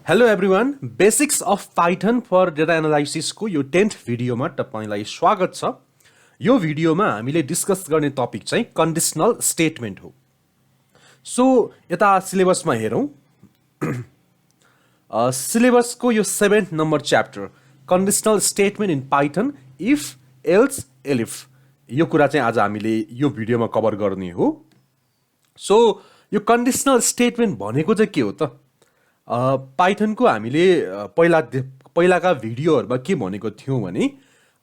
Hello everyone basics of Python for data एनालाइसिसको यो 10th भिडियोमा तपाईलाई स्वागत छ। यो भिडियोमा हामीले डिस्कस गर्ने टपिक चाहिँ कन्डिसनल स्टेटमेन्ट हो। सो यता सिलेबसमा हेरौँ। सिलेबसको यो 7th number chapter conditional statement in Python if else elif यो कुरा चाहिँ आज हामीले यो भिडियोमा कभर गर्ने हो। सो यो कन्डिसनल स्टेटमेन्ट भनेको चाहिँ के हो त? पाइथनको हामीले पहिलाका भिडियोहरुमा के भनेको थियौं भने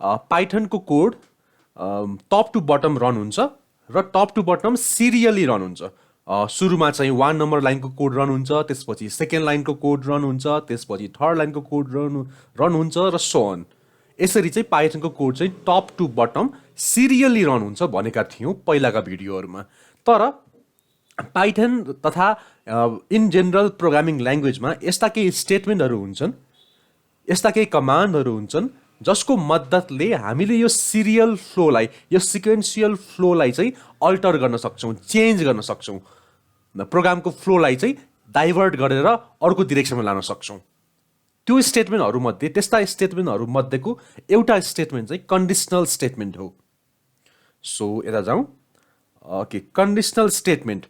पाइथनको code top to bottom run हुन्छ र top to bottom serially run हुन्छ। सुरुमा चाहिँ 1 नम्बर लाइनको कोड रन हुन्छ, त्यसपछि सेकेन्ड लाइनको कोड रन हुन्छ, त्यसपछि थर्ड लाइनको कोड रन हुन्छ र सो अन। यसरी चाहिँ पाइथनको कोड चाहिँ top to bottom serially run हुन्छ भनेका थियौं पहिलाका भिडियोहरुमा। तर पाइथन तथा इन जनरल प्रोग्रामिङ ल्याङ्ग्वेजमा यस्ता केही स्टेटमेन्टहरू हुन्छन्, यस्ता केही कमान्डहरू हुन्छन् जसको मद्दतले हामीले यो सिरियल फ्लोलाई, यो सिक्वेन्शियल फ्लोलाई चाहिँ अल्टर गर्न सक्छौँ, चेन्ज गर्न सक्छौँ। प्रोग्रामको फ्लोलाई चाहिँ डाइभर्ट गरेर अर्को डिरेक्सनमा लान सक्छौँ। त्यो स्टेटमेन्टहरूमध्ये, त्यस्ता स्टेटमेन्टहरूमध्येको एउटा स्टेटमेन्ट चाहिँ कन्डिसनल स्टेटमेन्ट हो। सो यता जाउँ। ओके, कन्डिसनल स्टेटमेन्ट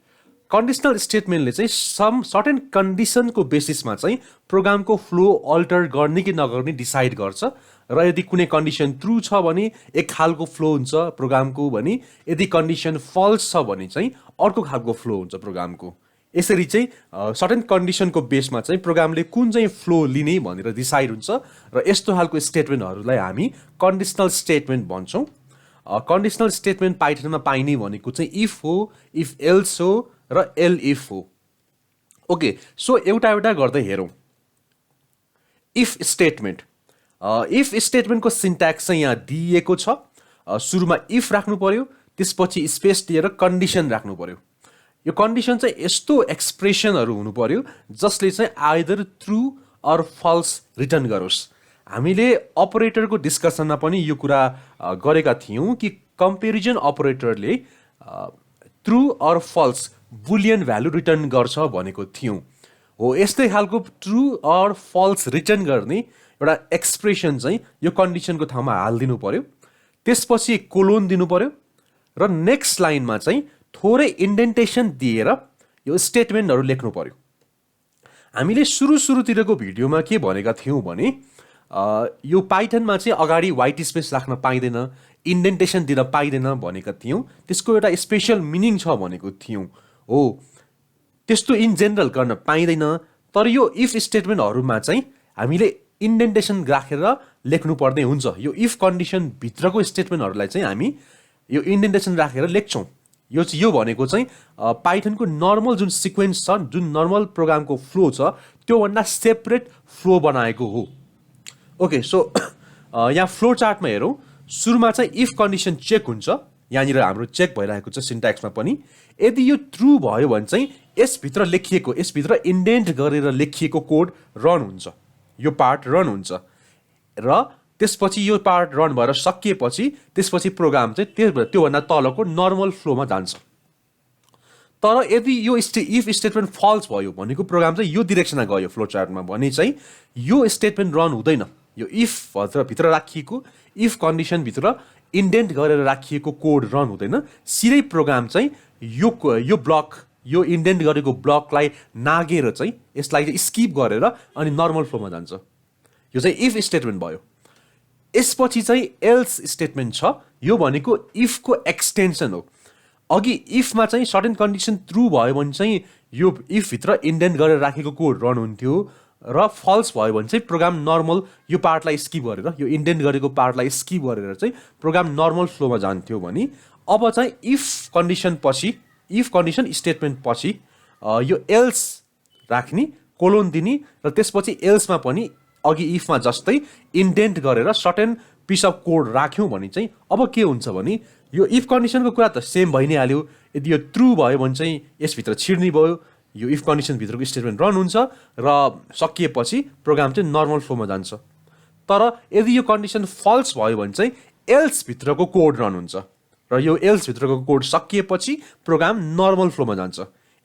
स्टेटमेन्टले चाहिँ सम सर्टेन कन्डिसनको बेसिसमा चाहिँ प्रोग्रामको फ्लो अल्टर गर्ने कि नगर्ने डिसाइड गर्छ। र यदि कुनै कन्डिसन ट्रु छ भने एक खालको फ्लो हुन्छ प्रोग्रामको, भने यदि कन्डिसन फल्स छ भने चाहिँ अर्को खालको फ्लो हुन्छ प्रोग्रामको। यसरी चाहिँ सर्टेन कन्डिसनको बेसमा चाहिँ प्रोग्रामले कुन चाहिँ फ्लो लिने भनेर डिसाइड हुन्छ र यस्तो खालको स्टेटमेन्टहरूलाई हामी कन्डिसनल स्टेटमेन्ट भन्छौँ। कन्डिसनल स्टेटमेन्ट पाइथनमा पाइने भनेको चाहिँ इफ हो, इफ एल्स हो र एल इफ हो। ओके, सो एउटा गर्दै हेरौँ। इफ स्टेटमेन्टको सिन्ट्याक्स चाहिँ यहाँ दिएको छ। सुरुमा इफ राख्नु पर्यो, त्यसपछि स्पेस दिएर कन्डिसन राख्नु पर्यो। यो कन्डिसन चाहिँ यस्तो एक्सप्रेसनहरू हुनु पर्यो जसले चाहिँ either true or false return गरोस्। हामीले अपरेटरको डिस्कसनमा पनि यो कुरा गरेका थियौँ कि कम्पेरिजन अपरेटरले true or false boolean value return गर्छ भनेको थियौँ। हो, यस्तै खालको ट्रु अर फल्स रिटर्न गर्ने एउटा एक्सप्रेसन चाहिँ यो कन्डिसनको ठाउँमा हालिदिनु पर्यो। त्यसपछि कोलोन दिनु पर्यो र नेक्स्ट लाइनमा चाहिँ थोरै इन्डेन्टेसन दिएर यो स्टेटमेन्टहरू लेख्नु पर्यो। हामीले सुरुतिरको भिडियोमा के भनेका थियौँ भने यो पाइथनमा चाहिँ अगाडि व्हाइट स्पेस राख्न पाइँदैन, इन्डेन्टेसन दिन पाइँदैन भनेका थियौँ। त्यसको एउटा स्पेसल मिनिङ छ भनेको थियौँ। हो, त्यस्तो इन जेनरल गर्न पाइँदैन। तर यो इफ स्टेटमेन्टहरूमा चाहिँ हामीले इन्डेन्टेसन राखेर लेख्नुपर्ने हुन्छ। यो इफ कन्डिसनभित्रको स्टेटमेन्टहरूलाई चाहिँ हामी यो इन्डेन्टेसन राखेर लेख्छौँ। यो भनेको चाहिँ पाइथनको नर्मल जुन सिक्वेन्स छ, जुन नर्मल प्रोग्रामको फ्लो छ, त्योभन्दा सेपरेट फ्लो बनाएको हो। ओके, सो यहाँ फ्लो चार्टमा हेरौँ। सुरुमा चाहिँ इफ कन्डिसन चेक हुन्छ, यहाँनिर हाम्रो चेक भइरहेको छ सिन्ट्याक्समा पनि। यदि यो ट्रु भयो भने चाहिँ यसभित्र इन्डेन्ट गरेर लेखिएको कोड रन हुन्छ, यो पार्ट रन हुन्छ र त्यसपछि यो पार्ट रन भएर सकिएपछि त्यसपछि प्रोग्राम चाहिँ त्योभन्दा तलको नर्मल फ्लोमा जान्छ। तर यदि यो इफ स्टेटमेन्ट फल्स भयो भनेको प्रोग्राम चाहिँ यो डिरेक्सनमा गयो फ्लो चार्टमा भने चाहिँ यो स्टेटमेन्ट रन हुँदैन। यो इफ भित्र राखिएको, इफ कन्डिसनभित्र इन्डेन्ट गरेर राखिएको कोड रन हुँदैन। सिधै प्रोग्राम चाहिँ यो ब्लक, यो इन्डेन्ट गरेको ब्लकलाई नागेर चाहिँ यसलाई चाहिँ स्किप गरेर अनि नर्मल फ्लोमा जान्छ। यो चाहिँ इफ स्टेटमेन्ट भयो। यसपछि चाहिँ एल्स स्टेटमेन्ट छ। यो भनेको इफको एक्सटेन्सन हो। अघि इफमा चाहिँ सर्टेन कन्डिसन ट्रु भयो भने चाहिँ यो इफभित्र इन्डेन्ट गरेर राखेको कोड रन हुन्थ्यो र फल्स भयो भने चाहिँ प्रोग्राम नर्मल यो पार्टलाई स्किप गरेर, यो इन्डेन्ट गरेको पार्टलाई स्किप गरेर चाहिँ प्रोग्राम नर्मल फ्लोमा जान्थ्यो भने अब चाहिँ इफ कन्डिसन स्टेटमेन्ट पछि यो एल्स राख्ने, कोलोन दिने र त्यसपछि एल्समा पनि अघि इफमा जस्तै इन्डेन्ट गरेर सर्टेन पिस अफ कोड राख्यौँ भने चाहिँ अब के हुन्छ भने यो इफ कन्डिसनको कुरा त सेम भइ नै हाल्यो। यदि यो ट्रु भयो भने चाहिँ यसभित्र छिर्ने भयो, यो इफ कन्डिसनभित्रको स्टेटमेन्ट रन हुन्छ र सकिएपछि प्रोग्राम चाहिँ नर्मल फ्लोमा जान्छ। तर यदि यो कन्डिसन फल्स भयो भने चाहिँ एल्सभित्रको कोड रन हुन्छ र यो एल्सभित्रको कोड सकिएपछि प्रोग्राम नर्मल फ्लोमा जान्छ।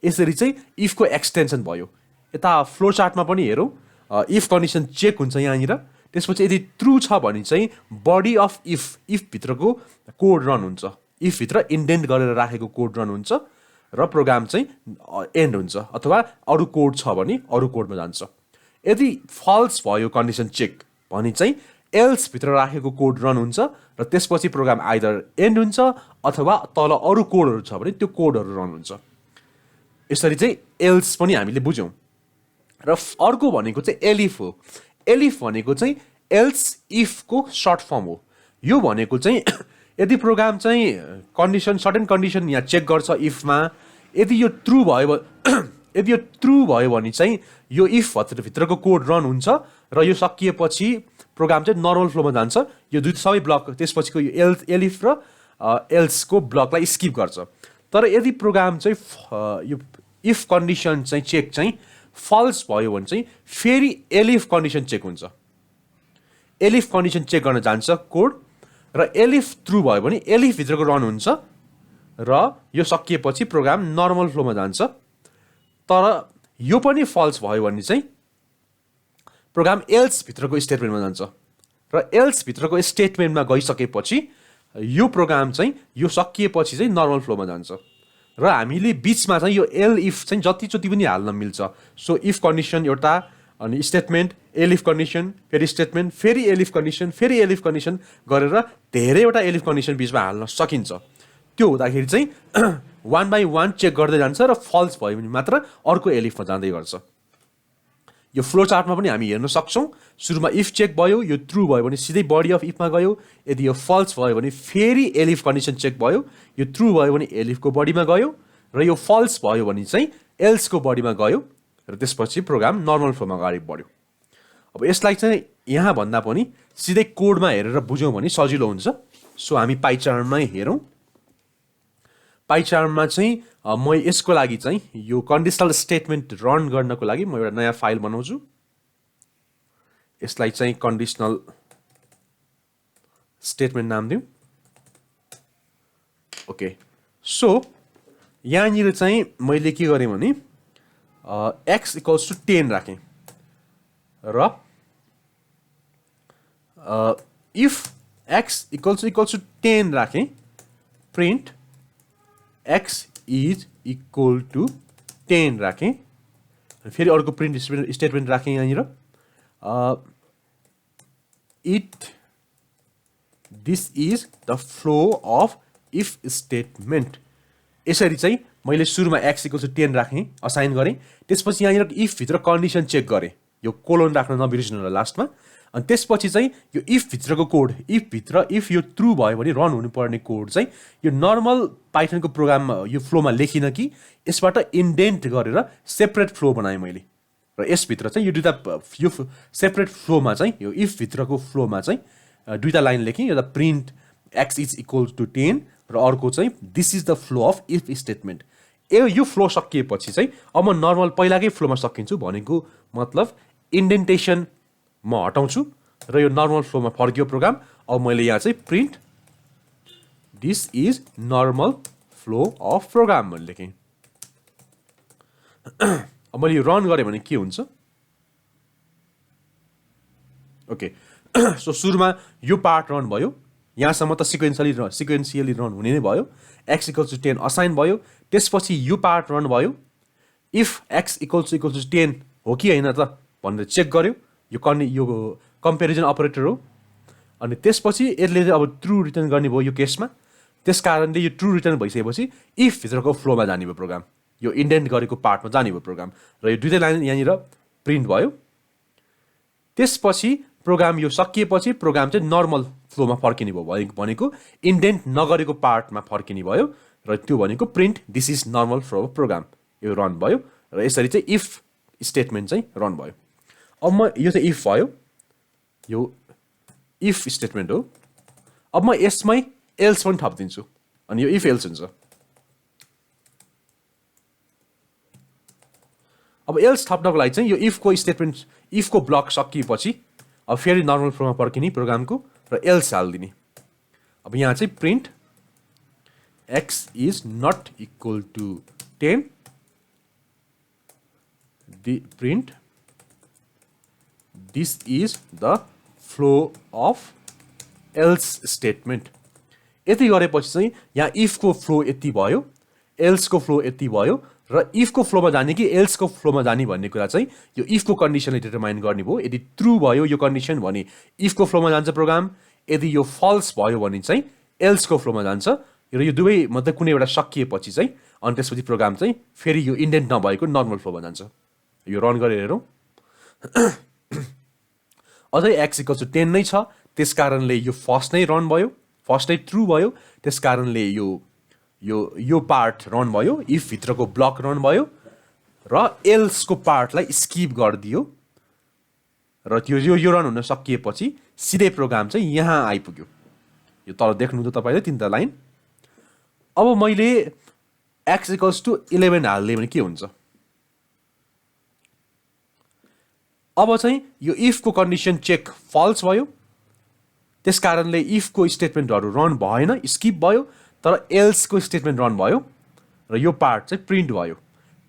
यसरी चाहिँ इफको एक्सटेन्सन भयो। यता फ्लो चार्टमा पनि हेरौँ। इफ कन्डिसन चेक हुन्छ यहाँनिर। त्यसपछि यदि ट्रु छ भने चाहिँ बडी अफ इफ भित्रको कोड रन हुन्छ, इफ भित्र इन्डेन्ट गरेर राखेको कोड रन हुन्छ र प्रोग्राम चाहिँ एन्ड हुन्छ, अथवा अरू कोड छ भने अरू कोडमा जान्छ। यदि फल्स भयो कन्डिसन चेक भने चाहिँ एल्स भित्र राखेको कोड रन हुन्छ र त्यसपछि प्रोग्राम आइदर एन्ड हुन्छ अथवा तल अरू कोडहरू छ भने त्यो कोडहरू रन हुन्छ। यसरी चाहिँ एल्स पनि हामीले बुझ्यौँ। र अर्को भनेको चाहिँ एलिफ हो। एलिफ भनेको चाहिँ एल्स इफको सर्ट फर्म हो। यो भनेको चाहिँ यदि प्रोग्राम चाहिँ कन्डिसन सर्टेन कन्डिसन यहाँ चेक गर्छ इफमा, यदि यो ट्रु भयो यदि यो ट्रु भयो भने चाहिँ यो इफ भित्रको कोड रन हुन्छ र यो सकिएपछि प्रोग्राम चाहिँ नर्मल फ्लोमा जान्छ। यो दुई सबै ब्लक त्यसपछिको यो एलिफ र एल्सको ब्लकलाई स्किप गर्छ। तर यदि प्रोग्राम चाहिँ यो इफ कन्डिसन चाहिँ चेक चाहिँ फल्स भयो भने चाहिँ फेरि एलिफ कन्डिसन चेक हुन्छ। एलिफ कन्डिसन चेक गर्न जान्छ कोड र एलिफ ट्रु भयो भने एलिफ भित्रको रन हुन्छ र यो सकिएपछि प्रोग्राम नर्मल फ्लोमा जान्छ। तर यो पनि फल्स भयो भने चाहिँ प्रोग्राम एल्स भित्रको स्टेटमेन्टमा जान्छ र एल्स भित्रको स्टेटमेन्टमा गइसकेपछि यो प्रोग्राम चाहिँ यो सकिएपछि चाहिँ नर्मल फ्लोमा जान्छ। र हामीले बिचमा चाहिँ यो एल इफ चाहिँ जतिचोटि पनि हाल्न मिल्छ। सो इफ कन्डिसन एउटा, अनि स्टेटमेन्ट, एलिफ कन्डिसन, फेरि स्टेटमेन्ट, फेरि एलिफ कन्डिसन, फेरि एलिफ कन्डिसन गरेर धेरैवटा एलिफ कन्डिसन बिचमा हाल्न सकिन्छ। त्यो हुँदाखेरि चाहिँ वान बाई वान चेक गर्दै जान्छ र फल्स भयो भने मात्र अर्को एलिफमा जाँदै गर्छ। यो फ्लो चार्टमा पनि हामी हेर्न सक्छौँ। सुरुमा इफ चेक भयो, यो ट्रु भयो भने सिधै बडी अफ इफमा गयो। यदि यो फल्स भयो भने फेरि एलिफ कन्डिसन चेक भयो, यो ट्रु भयो भने एलिफको बडीमा गयो र यो फल्स भयो भने चाहिँ एल्सको बडीमा गयो र त्यसपछि प्रोग्राम नर्मल फ्लोमा अगाडि बढ्यो। अब यसलाई चाहिँ यहाँ भन्दा पनि सिधै कोडमा हेरेर बुझ्यौँ भने सजिलो हुन्छ। सो हामी पाइ चार्टमै हेरौँ। पाइ चार्टमा चाहिँ म यसको लागि चाहिँ यो कन्डिसनल स्टेटमेन्ट रन गर्नको लागि म एउटा नयाँ फाइल बनाउँछु। यसलाई चाहिँ कन्डिसनल स्टेटमेन्ट नाम दिउँ। ओके, सो यहाँनिर चाहिँ मैले के गरेँ भने एक्स इक्वल्स टु 10 राखेँ र इफ एक्स इक्वल्स टु 10 राखेँ, print x is equal to 10 राखेँ। फेरि अर्को प्रिन्ट स्टेटमेन्ट राखेँ यहाँनिर, this is the flow of if statement. यसरी चाहिँ मैले सुरुमा एक्स इक्वल टु 10 राखेँ, असाइन गरेँ। त्यसपछि यहाँनिर इफ भित्र कन्डिसन चेक गरेँ, यो कोलोन राख्न नबिर्सिनु होला लास्टमा। अनि त्यसपछि चाहिँ यो इफ भित्रको कोड, इफ यो ट्रु भयो भने रन हुनुपर्ने कोड चाहिँ यो नर्मल पाइथनको प्रोग्राममा यो फ्लोमा लेखिनँ कि यसबाट इन्डेन्ट गरेर सेपरेट फ्लो बनाएँ मैले। र यसभित्र चाहिँ यो दुईवटा यो सेपरेट फ्लोमा चाहिँ यो इफ भित्रको फ्लोमा चाहिँ दुईवटा लाइन लेखेँ। एउटा print x is equal to 10 र अर्को चाहिँ this is the flow of if statement. यो फ्लो सकिएपछि चाहिँ अब म नर्मल पहिलाकै फ्लोमा सकिन्छु भनेको मतलब इन्डेन्टेसन म हटाउँछु र यो नर्मल फ्लोमा फर्कियो प्रोग्राम। अब मैले यहाँ चाहिँ print this is normal flow of program भन्ने लेखेँ। अब मैले यो रन गरेँ भने के हुन्छ? ओके, सो सुरुमा यो पार्ट रन भयो, यहाँसम्म त सिक्वेन्सियली रन हुने नै भयो। एक्स इक्वल्स टु 10 असाइन भयो। त्यसपछि यो पार्ट रन भयो। इफ एक्स इक्वल्स टु 10 हो कि होइन त भनेर चेक गर्यो। यो कम्पेरिजन अपरेटर हो। अनि त्यसपछि यसले चाहिँ अब ट्रु रिटर्न गर्ने भयो यो केसमा। त्यस कारणले यो ट्रु रिटर्न भइसकेपछि इफ भित्रको फ्लोमा जाने भयो प्रोग्राम, यो इन्डेन्ट गरेको पार्टमा जाने भयो प्रोग्राम र यो दुईटै लाइन यहाँनिर प्रिन्ट भयो। त्यसपछि प्रोग्राम यो सकिएपछि प्रोग्राम चाहिँ नर्मल फ्लोमा फर्किने भयो भनेको इन्डेन्ट नगरेको पार्टमा फर्किने भयो र त्यो भनेको print this is normal flow of program. यो रन भयो र यसरी चाहिँ इफ स्टेटमेन्ट चाहिँ रन भयो। अब म यो चाहिँ इफ भयो, यो इफ स्टेटमेन्ट हो। अब म यसमै एल्स पनि थपिदिन्छु अनि यो इफ एल्स हुन्छ। अब एल्स थप्नको लागि चाहिँ यो इफको स्टेटमेन्ट, इफको ब्लक सकिएपछि अब फेरि नर्मल फ्लोमा फर्किने प्रोग्रामको र एल्स हालिदिने। अब यहाँ चाहिँ print x is not equal to 10, print this is the flow of else statement. यति गरेपछि चाहिँ यहाँ इफको फ्लो यति भयो, एल्सको फ्लो यति भयो र इफको फ्लोमा जाने कि एल्सको फ्लोमा जाने भन्ने कुरा चाहिँ यो इफको कन्डिसनले डिटरमाइन गर्ने भयो। यदि ट्रु भयो यो कन्डिसन भने इफको फ्लोमा जान्छ प्रोग्राम, यदि यो फल्स भयो भने चाहिँ एल्सको फ्लोमा जान्छ र यो दुवै मध्ये कुनै एउटा सकिएपछि चाहिँ अनि त्यसपछि प्रोग्राम चाहिँ फेरि यो इन्डेन्ट नभएको नर्मल फ्लोमा जान्छ। यो रन गरेर हेरौँ। अझै x = 10 नै छ, त्यस कारणले यो फर्स्ट नै रन भयो, फर्स्ट नै ट्रु भयो, त्यस कारणले यो पार्ट रन भयो, इफ भित्रको ब्लक रन भयो र एल्सको पार्टलाई स्किप गरिदियो र त्यो यो रन हुन सकिएपछि सिधै प्रोग्राम चाहिँ यहाँ आइपुग्यो। यो तल देख्नु त तपाईँले तीनटा लाइन। अब मैले x = 11 हाल्दिएँ भने के हुन्छ? अब चाहिँ यो इफको कन्डिसन चेक फल्स भयो, त्यस कारणले इफको स्टेटमेन्टहरू रन भएन, स्किप भयो, तर एल्सको स्टेटमेन्ट रन भयो र यो पार्ट चाहिँ प्रिन्ट भयो।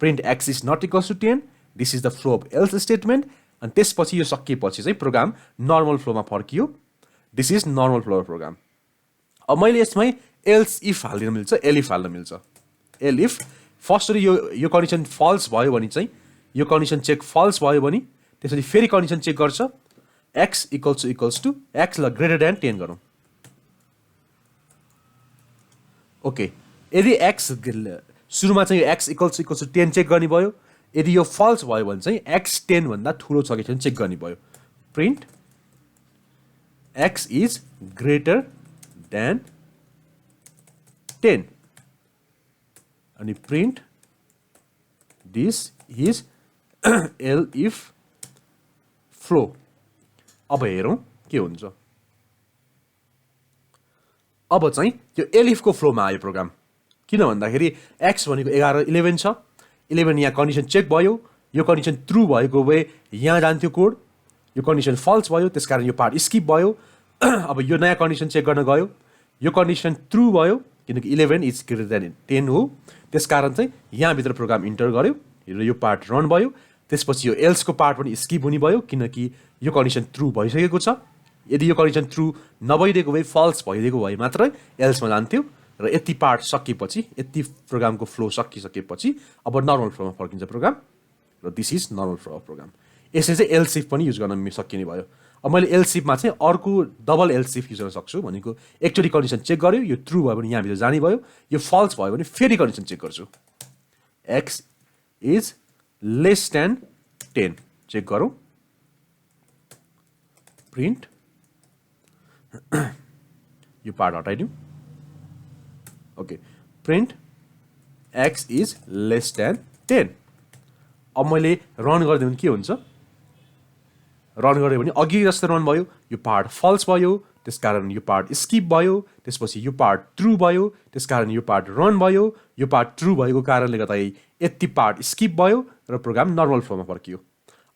Print x is not equals to 10, this is the flow of else statement. अनि त्यसपछि यो सकिएपछि चाहिँ प्रोग्राम नर्मल फ्लोमा फर्कियो। This is normal flow of program. अब मैले यसमै एल्स इफ हाल्दिन मिल्छ, एलिफ हाल्न मिल्छ। एलिफ फर्स्टली यो कन्डिसन फल्स भयो भने चाहिँ यो कन्डिसन चेक फल्स भयो भने त्यसपछि फेरि कन्डिसन चेक गर्छ x = x ल ग्रेटर देन 10 गरौँ। ओके, यदि x सुरुमा चाहिँ x = 10 चेक गर्ने भयो, यदि यो फल्स भयो भने चाहिँ x 10 भन्दा ठुलो छ कि छैन चेक गर्ने भयो। Print x is greater than 10 अनि print this is elif flow. अब हेरौँ के हुन्छ। अब चाहिँ यो एलिफको फ्लोमा आयो प्रोग्राम। किन भन्दाखेरि x भनेको 11 छ, 11 यहाँ कन्डिसन चेक भयो, यो कन्डिसन ट्रु भएको भए यहाँ जान्थ्यो कोड, यो कन्डिसन फल्स भयो त्यसकारण यो पार्ट स्किप भयो। अब यो नयाँ कन्डिसन चेक गर्न गयो, यो कन्डिसन ट्रु भयो किनकि 11 इज ग्रेटर देन 10 हो, त्यसकारण चाहिँ यहाँभित्र प्रोग्राम इन्टर गर्यो र यो पार्ट रन भयो। त्यसपछि यो एल्सको पार्ट पनि स्किप हुने भयो किनकि यो कन्डिसन ट्रु भइसकेको छ। यदि यो कन्डिसन ट्रु नभइदिएको भए फल्स भइदिएको भए मात्रै एल्समा जान्थ्यो र यति पार्ट सकिएपछि, यति प्रोग्रामको फ्लो सकिसकेपछि अब नर्मल फ्लोमा फर्किन्छ प्रोग्राम र this is normal flow of program. यसले चाहिँ एल्सिफ पनि युज गर्न सकिने भयो। अब मैले एल्सिफमा चाहिँ अर्को डबल एल्सिफ युज गर्न सक्छु भनेको एकचोटि कन्डिसन चेक गर्यो, यो ट्रु भयो भने यहाँभित्र जाने भयो, यो फल्स भयो भने फेरि कन्डिसन चेक गर्छु। x is less than 10 check गरौँ। प्रिन्ट यो पार्ट हटाइदिउँ। Okay, print x is less than 10। अब मैले रन गरिदिउँ भने के हुन्छ? रन गऱ्यो भने अघि जस्तो रन भयो, यो पार्ट फल्स भयो त्यसकारण यो पार्ट स्किप भयो, त्यसपछि यो पार्ट ट्रु भयो त्यसकारण यो पार्ट रन भयो, यो पार्ट ट्रु भएको कारणले गर्दा यति पार्ट स्किप भयो र प्रोग्राम नर्मल फ्लोमा फर्कियो।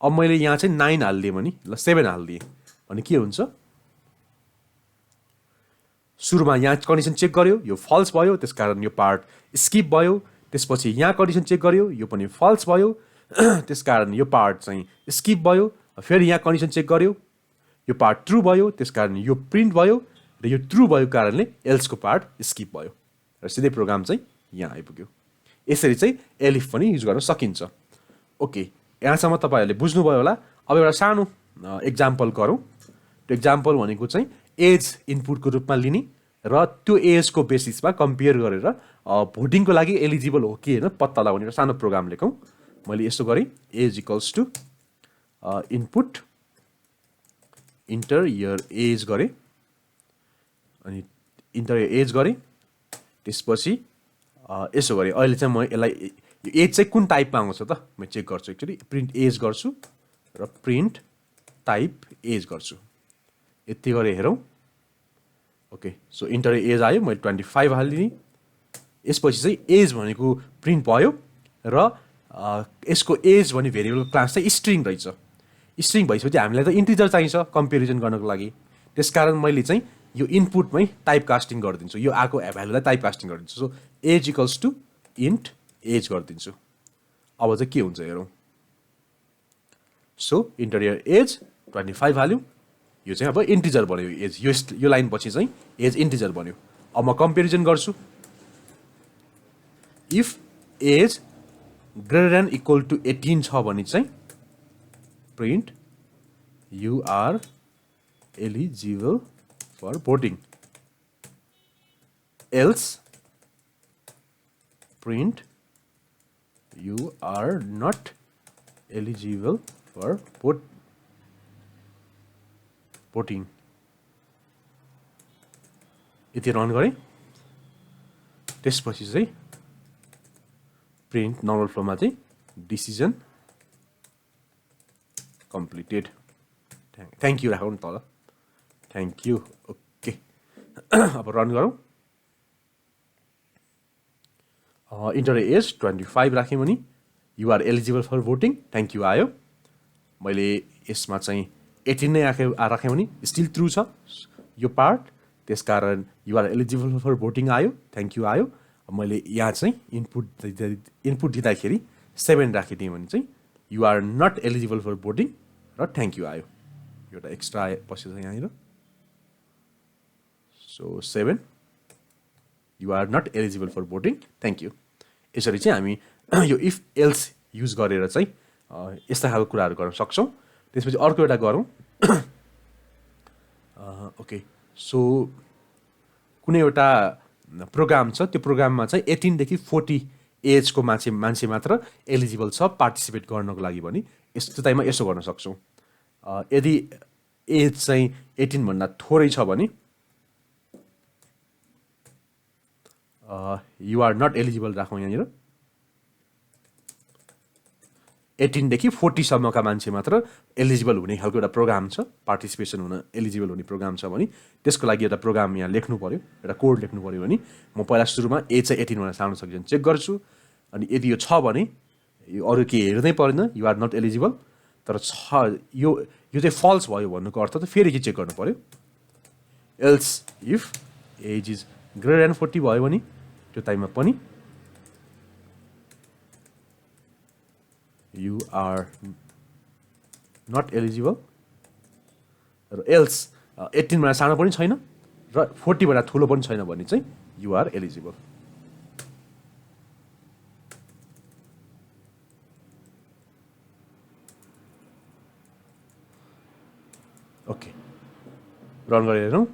अब मैले यहाँ चाहिँ 9 हालिदिएँ भने ल 7 हालिदिएँ भने के हुन्छ? सुरुमा यहाँ कन्डिसन चेक गर्यो, यो फल्स भयो त्यसकारण यो पार्ट स्किप भयो, त्यसपछि यहाँ कन्डिसन चेक गर्यो, यो पनि फल्स भयो त्यसकारण यो पार्ट चाहिँ स्किप भयो, फेरि यहाँ कन्डिसन चेक गर्यो, यो पार्ट ट्रु भयो त्यसकारण यो प्रिन्ट भयो र यो ट्रु भएको कारणले एल्सको पार्ट स्किप भयो र सिधै प्रोग्राम चाहिँ यहाँ आइपुग्यो। यसरी चाहिँ एलिफ पनि युज गर्न सकिन्छ। ओके, यहाँसम्म तपाईँहरूले बुझ्नुभयो होला। अब एउटा सानो एक्जाम्पल गरौँ। त्यो एक्जाम्पल भनेको चाहिँ एज इनपुटको रूपमा लिने र त्यो एजको बेसिसमा कम्पेयर गरेर भोटिङको लागि एलिजिबल हो कि होइन पत्ता लगाउने एउटा सानो प्रोग्राम लेखौँ। मैले यस्तो गरेँ, age equals to input enter your age गरेँ अनि इन्टर एज गरेँ, त्यसपछि यसो गरेँ। अहिले चाहिँ म यसलाई यो एज चाहिँ कुन टाइपमा आउँछ त म चेक गर्छु। एक्चुअली प्रिन्ट एज गर्छु र प्रिन्ट टाइप एज गर्छु। यति गरेर हेरौँ। ओके, सो इन्टर एज आयो, मैले 25 हालिदिएँ। यसपछि चाहिँ एज भनेको प्रिन्ट भयो र यसको एज भन्ने भेरिएबल क्लास चाहिँ स्ट्रिङ रहेछ। स्ट्रिङ भइसकेपछि हामीलाई त इन्टिजर चाहिन्छ कम्पेरिजन गर्नको लागि, त्यसकारण मैले चाहिँ यो इनपुटमै टाइप कास्टिङ गरिदिन्छु। यो आएको भ्यालुलाई टाइप कास्टिङ गरिदिन्छु। So age equals to int age गरिदिन्छु। अब चाहिँ के हुन्छ हेरौँ। सो इन्टर यर एज 25 हाल्यो, यो चाहिँ अब इन्टिजर बन्यो एज, यो लाइन पछि चाहिँ एज इन्टिजर बन्यो। अब म कम्पेरिजन गर्छु, if age greater than equal to 18 छ भने चाहिँ print you are eligible for voting, else print you are not eligible for voting. यति रन गरेँ, त्यसपछि चाहिँ प्रिन्ट नर्मल फ्लोमा चाहिँ डिसिजन कम्प्लिटेड, थ्याङ्क यू राखौँ न तल, थ्याङ्क यू, ओके। अब रन गरौँ, इन्टर एज 25 राखेँ भने you are eligible for voting, thank you आयो। मैले यसमा चाहिँ 18 नै राखेँ भने स्टिल ट्रु छ यो पार्ट, त्यसकारण युआर एलिजिबल फर भोटिङ आयो, थ्याङ्क यू आयो। मैले यहाँ चाहिँ इनपुट दिँदाखेरि 7 राखिदिएँ भने चाहिँ you are not eligible for voting र थ्याङ्क यू आयो, एउटा एक्स्ट्रा पछि चाहिँ यहाँनिर, so 7 you are not eligible for voting, thank you. यसरी चाहिँ हामी यो इफ एल्स युज गरेर चाहिँ यस्ता खालको कुराहरू गर्न सक्छौँ। त्यसपछि अर्को एउटा गरौँ, ओके। सो कुनै एउटा प्रोग्राम छ, त्यो प्रोग्राममा चाहिँ 18 देखि 40 एजको मान्छे मात्र एलिजिबल छ पार्टिसिपेट गर्नको लागि भने यस्तो टाइममा यसो गर्न सक्छौँ। यदि एज चाहिँ 18 भन्दा थोरै छ भने युआर नट एलिजिबल राखौँ यहाँनिर, 18 देखि 40 सम्मका मान्छे मात्र एलिजिबल हुने खालको एउटा प्रोग्राम छ, पार्टिसिपेसन हुन एलिजिबल हुने प्रोग्राम छ भने त्यसको लागि एउटा प्रोग्राम यहाँ लेख्नु पऱ्यो, एउटा कोड लेख्नु पऱ्यो भने म पहिला सुरुमा एज चाहिँ 18 भनेर सार्न सक्छु चेक गर्छु, अनि यदि यो छ भने यो अरू के हेर्नै पर्दैन, युआर नट एलिजिबल। तर छ यो चाहिँ फल्स भयो भन्नुको अर्थ त फेरि के चेक गर्नु पऱ्यो, else if age is greater than 40 भयो भने त्यो टाइममा पनि यु आर नट एलिजिबल, र एल्स 18 भन्दा सानो पनि छैन र 40 भन्दा ठुलो पनि छैन भने चाहिँ you are eligible. Okay, run गरेर हेरौँ।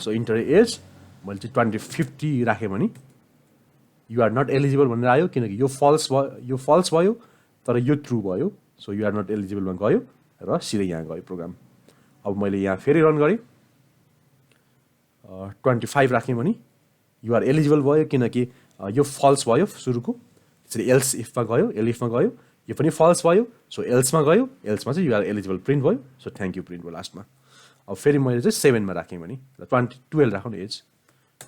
सो इन्टर एज मैले चाहिँ 50 राखेँ भने युआर नट एलिजिबल भनेर आयो, किनकि यो फल्स भयो तर यो ट्रु भयो, सो युआर नट एलिजिबलमा गयो र सिधै यहाँ गयो प्रोग्राम। अब मैले यहाँ फेरि रन गरेँ, 25 राखेँ भने युआर एलिजिबल भयो, किनकि यो फल्स भयो सुरुको, त्यसरी एल्स इफमा गयो, एलिफमा गयो, यो पनि फल्स भयो, सो एल्समा गयो, एल्समा चाहिँ युआर एलिजिबल प्रिन्ट भयो, सो थ्याङ्क यू प्रिन्ट भयो लास्टमा। अब फेरि मैले चाहिँ 7मा राखेँ भने 12 राखौँ न, एज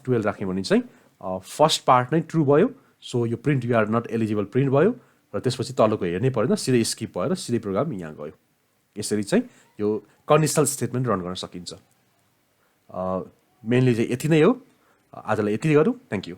12 राखेँ भने चाहिँ फर्स्ट पार्ट नै ट्रु भयो, सो यो print you are not eligible print भयो, र त्यसपछि तलको हेर्नै परेन, सिधै स्किप भएर सिधै प्रोग्राम यहाँ गयो। यसरी चाहिँ यो कन्डिसनल स्टेटमेन्ट रन गर्न सकिन्छ। मेनली चाहिँ यति नै हो, आजलाई यति गरौँ, थ्याङ्क यू।